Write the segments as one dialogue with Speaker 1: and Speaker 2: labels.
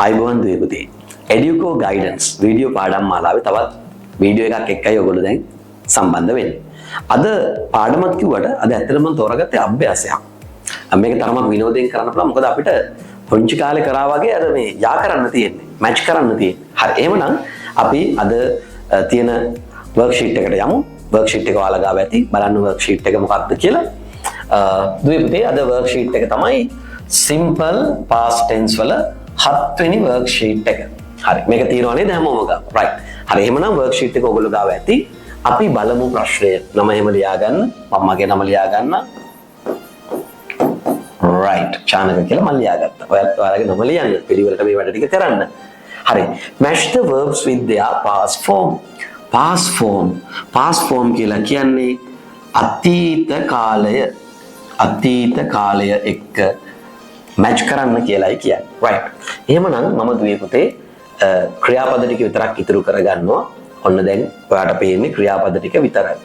Speaker 1: ආයුබෝවන් දුවේ එඩියුකෝ guidance video පාඩම් මාලාවේ තවත් වීඩියෝ එකක් එක්කයි ඔයගොල්ලෝ දැන් සම්බන්ධ වෙන්නේ. අද පාඩමක් කිව්වට අද ඇත්තටම මම තෝරගත්තේ අභ්‍යාසයක්. මේක තරමක් විනෝදයෙන් කරන්න පුළුවන්. මොකද අපිට පුංචි කාලේ කරා වගේ අර මේ යා කරන්න තියෙන්නේ. මැච් කරන්න තියෙන්නේ. හරි. එහෙමනම් අපි අද තියෙන වර්ක්ෂීට් එකට යමු. වර්ක්ෂීට් එක ඔයාලා ගාව ඇති. බලන්න වර්ක්ෂීට් එක මොකක්ද කියලා. දුවේ පුතේ අද වර්ක්ෂීට් එක තමයි simple past tense වල 7 වෙනි වර්ක්ෂීට් එක. හරි. මේක තියෙනවා නේද හැමෝම ගාව. right. හරි. එහෙමනම් වර්ක්ෂීට් එක ඔයගොල්ලෝ ගාව ඇති. අපි බලමු ප්‍රශ්නය. නම එහෙම ලියා ගන්න. මමගේ නම ලියා ගන්න. right. චානක කියලා මම ලියා ගත්තා. ඔයාලගේ නම ලියන්න. පිළිවෙලට මේ වැඩ ටික කරන්න. හරි. match the verbs with their past form. past form. past form කියලා කියන්නේ අතීත කාලය එක්ක මැච් කරන්න කියලායි කියන්නේ. right. එහෙමනම් මම දුවේ පුතේ ක්‍රියාපද ටික විතරක් ඉතුරු කරගන්නවා. ඔන්න දැන් ඔයාට පේන්නේ ක්‍රියාපද ටික විතරයි.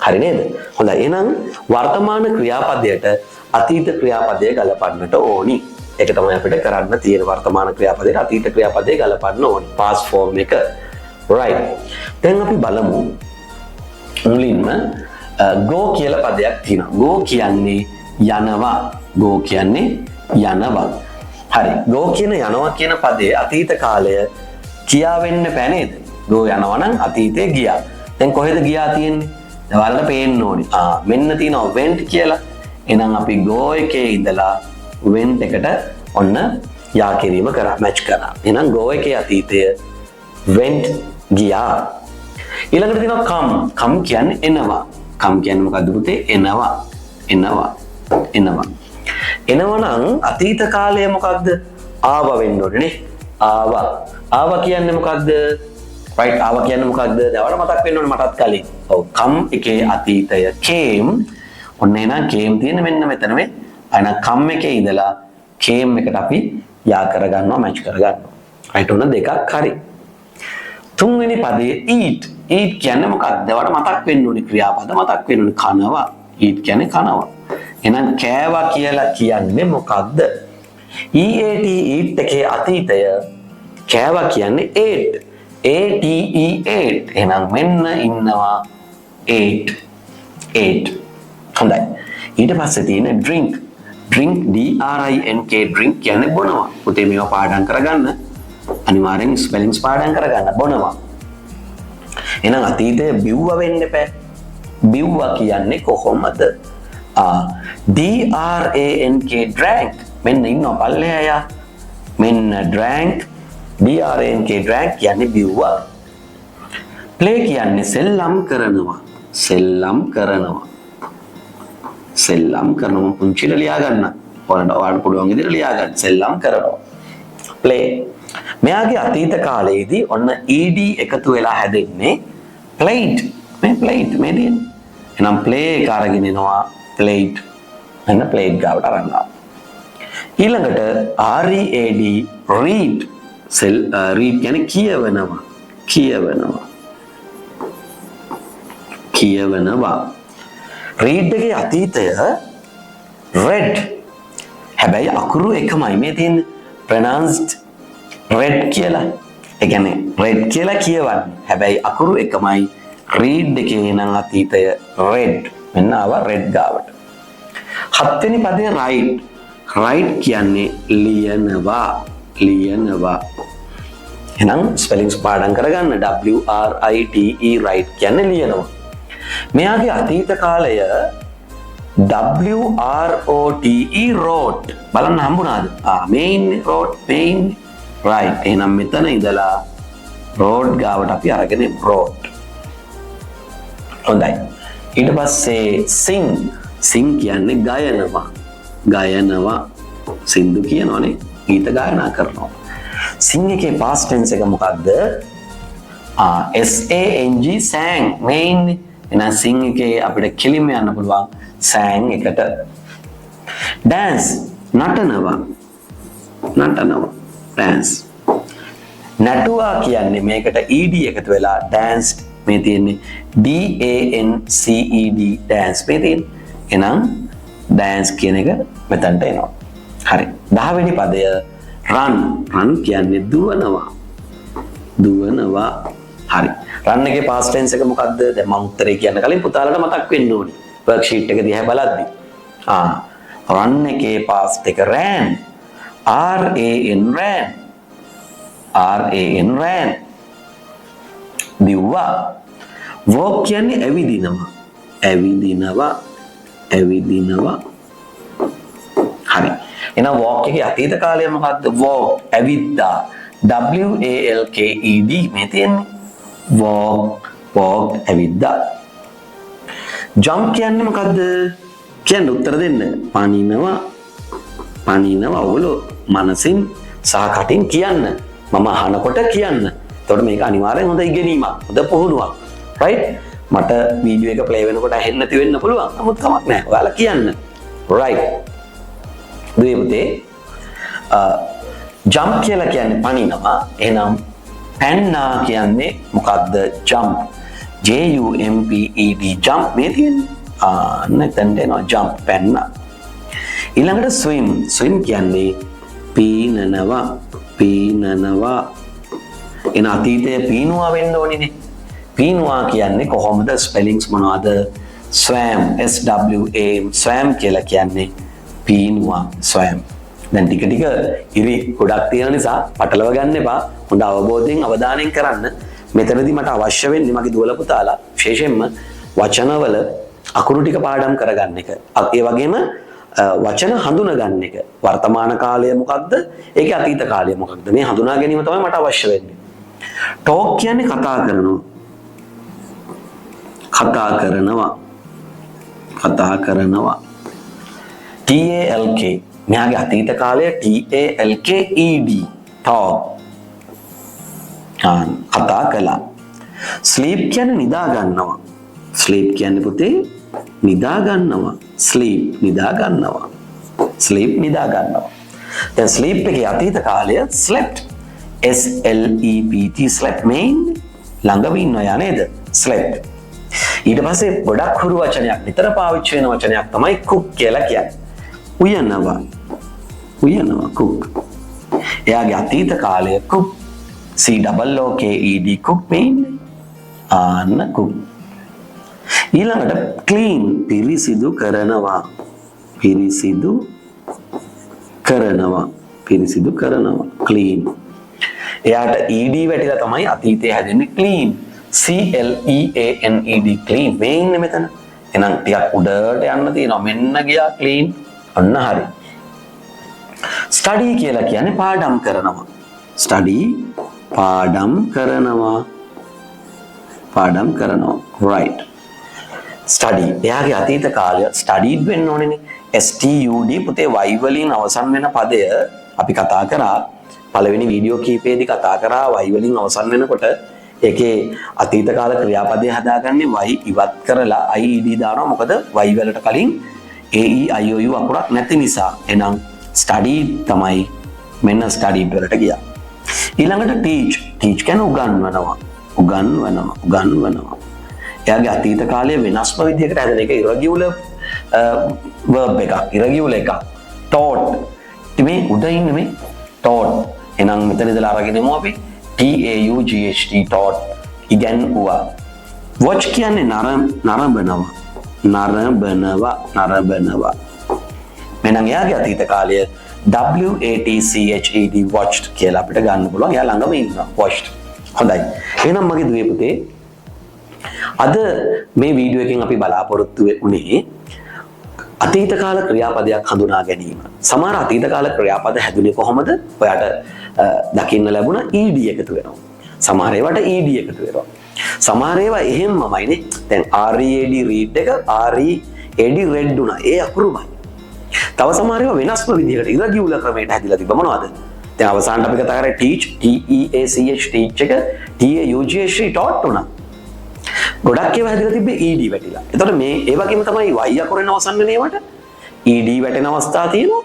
Speaker 1: හරි නේද? හොඳයි. එහෙනම් වර්තමාන ක්‍රියාපදයට අතීත ක්‍රියාපදය ගලපන්නට ඕනි. ඒක තමයි අපිට කරන්න තියෙන වර්තමාන ක්‍රියාපදයට අතීත ක්‍රියාපදය ගලපන්න ඕනි. past form එක. right. දැන් අපි බලමු මුලින්ම go කියලා පදයක් තියෙනවා. go කියන්නේ යනවා. go කියන්නේ යනවා. හරි. go කියන යනවා කියන පදේ අතීත කාලය කියා වෙන්න බෑ නේද? go යනවා නම් අතීතේ ගියා. දැන් කොහෙද ගියා තියෙන්නේ? දැන් ඔයාලට පේන්න ඕනි. මෙන්න තියෙනවා went කියලා. එහෙනම් අපි go එකේ ඉඳලා went එකට ඔන්න යා කිරීම කරා මැච් කරා. එහෙනම් go එකේ අතීතය went ගියා. ඊළඟට තියෙනවා come කියන්නේ එනවා. come කියන්නේ මොකද්ද පුතේ? එනවා. එනවා නම් අතීත කාලය මොකක්ද? ආවා වෙන්න ඕනේ නේ. ආවා කියන්නේ මොකක්ද? right. ආවා කියන්නේ මොකක්ද? දැන් මතක් වෙන්න ඕනේ මටත් කලින්. ඔව්. come එකේ අතීතය came. ඔන්න එහෙනම් came තියෙන මෙන්න මෙතන මේ. එහෙනම් come එකේ ඉඳලා came එකට අපි යා කරගන්නවා මැච් කරගන්නවා. right. ඔන්න දෙකක් හරි. තුන්වෙනි පදේ eat කියන්නේ මොකක්ද? ඔයාලට මතක් වෙන්න ඕනේ ක්‍රියාපද මතක් වෙන්න ඕනේ කනවා. eat කියන්නේ කනවා. එහෙනම් කෑවා කියලා කියන්නේ මොකක්ද? eat එකේ අතීතය කෑවා කියන්නේ ate. ate. එහෙනම් මෙන්න ඉන්නවා ate. හොඳයි. ඊට පස්සේ තියෙන drink drink drink කියන්නේ බොනවා. පුතේ මේවා පාඩම් කරගන්න. අනිවාර්යෙන් ස්පෙලිංස් පාඩම් කරගන්න. බොනවා. එහෙනම් අතීතයේ බිව්වා වෙන්න එපා. බිව්වා කියන්නේ කොහොමද? drank මෙන්න ඉන්නවා පල්ලෙහා. මෙන්න drank drank කියන්නේ බිව්වා. play කියන්නේ සෙල්ලම් කරනවා. පුංචිල ලියා ගන්න. ඔයාලට පුළුවන් විදිහට ලියා ගන්න. සෙල්ලම් කරනවා. play. මෙයාගේ අතීත කාලයේදී ඔන්න ed එකතු වෙලා හැදෙන්නේ played. මේ played මේ දෙන්නේ. එහෙනම් play එක අරගෙන එනවා played. එන්න played ගාවට අරන් ආවා. ඊළඟට read read කියන්නේ කියවනවා. read එකේ අතීතය read. හැබැයි අකුරු එකමයි මේ තියෙන්නේ. pronounced read කියලා. ඒ කියන්නේ read කියලා කියවන්නේ. හැබැයි අකුරු එකමයි. read එකේ නම් අතීතය read. මෙන්න ආවා read ගාවට. 7 වෙනි පදේ write කියන්නේ ලියනවා. එහෙනම් ස්පෙලිංස් පාඩම් කරගන්න. write write කියන්නේ ලියනවා. මෙයාගේ අතීත කාලය wrote බලන්න හම්බුණාද? මේ ඉන්නේ main. right. එහෙනම් මෙතන ඉඳලා road ගාවට අපි අරගෙන wrote. හොඳයි. ඊට පස්සේ sing කියන්නේ ගයනවා. සින්දු කියනවනේ. ගීත ගායනා කරනවා. sing එකේ past tense එක මොකක්ද? sang main. එහෙනම් sing එකේ අපිට කෙලින්ම යන්න පුළුවන් sang එකට. dance නටනවා. dance. නටුවා කියන්නේ මේකට ed එකතු වෙලා danced මේ තියෙන්නේ danced dance මේ තියෙන්නේ. එහෙනම් dance කියන එක මෙතනට එනවා. හරි. 10 වෙනි පදය run කියන්නේ දුවනවා. දුවනවා. හරි. run එකේ past tense එක මොකද්ද? දැන් මම උත්තරේ කියන්න කලින් පුතාලට මතක් වෙන්න ඕනේ. worksheet එක දිහා බලද්දි. run එකේ past එක ran. ran. දිව්වා. walk කියන්නේ ඇවිදිනවා. ඇවිදිනවා. හරි. එහෙනම් walk එකේ අතීත කාලය මොකද්ද? walk ඇවිද්දා. WALKED මේ තියෙන්නේ. walk ඇවිද්දා. jump කියන්නේ මොකද්ද? කියන්න උත්තර දෙන්න. පනිනවා. ඔයගොල්ලෝ මනසින් සහ කටින් කියන්න. මම අහනකොට කියන්න. එතකොට මේක අනිවාර්යෙන් හොඳ ඉගෙනීමක්. හොඳ පුහුණුවක්. right? මට වීඩියෝ එක ප්ලේ වෙනකොට ඇහෙන්න නැති වෙන්න පුළුවන්. නමුත් කමක් නැහැ. ඔයාලා කියන්න. right. දුවේ පුතේ jump කියලා කියන්නේ පනිනවා. එහෙනම් පැන්නා කියන්නේ මොකක්ද? jump. JUMPED jump මේ තියෙන්නේ. නැත්නම් එනවා jump පැන්නා. ඊළඟට swim කියන්නේ පීනනවා. එන අතීතයේ පීනුවා වෙන්න ඕනේනේ. පීනුවා කියන්නේ කොහොමද? ස්පෙලිංස් මොනවද? swam swam කියලා කියන්නේ පීනුවා. swam. දැන් ටික ඉරි ගොඩක් තියෙන නිසා පටලව ගන්න එපා. හොඳ අවබෝධයෙන් අවධානයෙන් කරන්න. මෙතනදී මට අවශ්‍ය වෙන්නේ මගේ දුවල පුතාලා විශේෂයෙන්ම වචනවල අකුරු ටික පාඩම් කරගන්න එක. ඒ වගේම වචන හඳුනා ගන්න එක. වර්තමාන කාලය මොකක්ද? ඒකේ අතීත කාලය මොකක්ද? මේ හඳුනා ගැනීම තමයි මට අවශ්‍ය වෙන්නේ. talk කියන්නේ කතා කරනවා. TALK මෙයාගේ අතීත කාලය TALKED talk. කතා කළා. sleep කියන්නේ නිදා ගන්නවා. sleep කියන්නේ පුතේ නිදා ගන්නවා. නිදා ගන්නවා. දැන් sleep එකේ අතීත කාලය slept. SLEPT slept මේ ළඟම ඉන්නවා නේද? slept. ඊට පස්සේ ගොඩක් හුරු වචනයක් නිතර පාවිච්චි වෙන වචනයක් තමයි cook කියලා කියන්නේ. උයනවා cook. එයාගේ අතීත කාලය cook. COOKED cook මේන්නේ. cook. ඊළඟට clean පිරිසිදු කරනවා. clean. එයාට ED වැටිලා තමයි අතීතයේ හැදෙන්නේ clean. CLEANED clean මේ ඉන්නේ මෙතන. එහෙනම් ටිකක් උඩට යන්න තියෙනවා. මෙන්න ගියා clean. අන්න හරි. study කියලා කියන්නේ පාඩම් කරනවා. right. study එයාගේ අතීත කාලය studied වෙන්න ඕනේනේ. STUD පුතේ y වලින් අවසන් වෙන පදය අපි කතා කරා පළවෙනි වීඩියෝ කීපෙදී කතා කරා y වලින් අවසන් වෙනකොට ඒකේ අතීත කාල ක්‍රියාපදය හදාගන්නේ y ඉවත් කරලා IED දානවා. මොකද y වලට කලින් AEIOU අකුරක් නැති නිසා. එහෙනම් study තමයි මෙන්න studied වලට ගියා. ඊළඟට teach කියන්නේ උගන්වනවා. එයාගේ අතීත කාලයේ වෙනස්ම විදිහකට හැදෙන එක irregular verb එකක්. taught. මේ උඩ ඉන්නේ මේ taught. එහෙනම් මෙතන ඉඳලා අරගෙන යමු අපි TAUGHT taught ඉගෙනුවා. watch කියන්නේ නරඹනවා. මෙන්න එයාගේ අතීත කාලය WATCHED watched කියලා අපිට ගන්න පුළුවන්. එයා ළඟම ඉන්නවා. watched. හොඳයි. එහෙනම් මගේ දුවේ පුතේ අද මේ වීඩියෝ එකෙන් අපි බලාපොරොත්තු වෙන්නේ අතීත කාල ක්‍රියාපදයක් හඳුනා ගැනීම. සමහර අතීත කාල ක්‍රියාපද හැදුනේ කොහොමද? ඔයාට දකින්න ලැබුණා ED එකතු වෙනවා. සමහර ඒවාට ED එකතු වෙනවා. සමහර ඒවා එහෙම්මමයිනේ. දැන් READ read එක READ read උනා. ඒ අකුරුමයි. තව සමහර ඒවා වෙනස්ම විදිහකට irregular ක්‍රමයකට හැදිලා තිබ්බ මොනවද? දැන් අවසානට අපි කතා කරේ teach TEACH teach එක TAUGH taught උනා. ගොඩක් ඒවා හැදිලා තිබ්බේ ED වැටිලා. එතකොට මේ ඒ වගේම තමයි y අකුරෙන් අවසන් වෙන ඒවාට ED වැටෙන අවස්ථා තියෙනවා.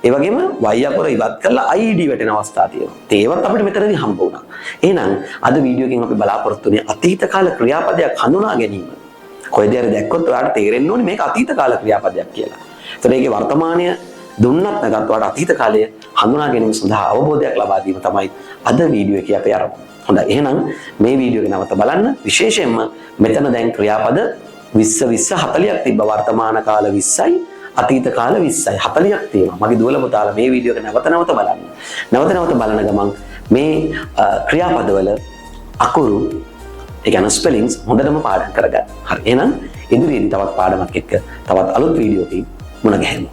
Speaker 1: ඒ වගේම y අකුර ඉවත් කරලා IED වැටෙන අවස්ථා තියෙනවා. ඒවත් අපිට මෙතනදී හම්බ වුණා. එහෙනම් අද වීඩියෝ එකෙන් අපි බලාපොරොත්තු වෙන්නේ අතීත කාල ක්‍රියාපදයක් හඳුනා ගැනීම. කොයිද හරි දැක්කොත් ඔයාලට තේරෙන්න ඕනේ මේක අතීත කාල ක්‍රියාපදයක් කියලා. එතකොට ඒකේ වර්තමානය දුන්නත් නැගත් ඔයාලට අතීත කාලය හඳුනා ගැනීම සඳහා අවබෝධයක් ලබා දීම තමයි අද වීඩියෝ එකේ අපේ අරමුණ. හොඳයි එහෙනම් මේ වීඩියෝ එක නැවත බලන්න. විශේෂයෙන්ම මෙතන දැන් ක්‍රියාපද 20 20 40ක් තිබ්බ වර්තමාන කාල 20යි අතීත කාල 20යි 40ක් තියෙනවා. මගේ දුවල පුතාලා මේ වීඩියෝ එක නැවත නැවත බලන්න. නැවත නැවත බලන ගමන් මේ ක්‍රියාපදවල අකුරු ඒ කියන්නේ ස්පෙලිංස් හොඳටම පාඩම් කරගන්න. හරි. එහෙනම් ඉදිරියේදී තවත් පාඩමක් එක්ක තවත් අලුත් වීඩියෝ එකකින් මුණ ගැහෙමු.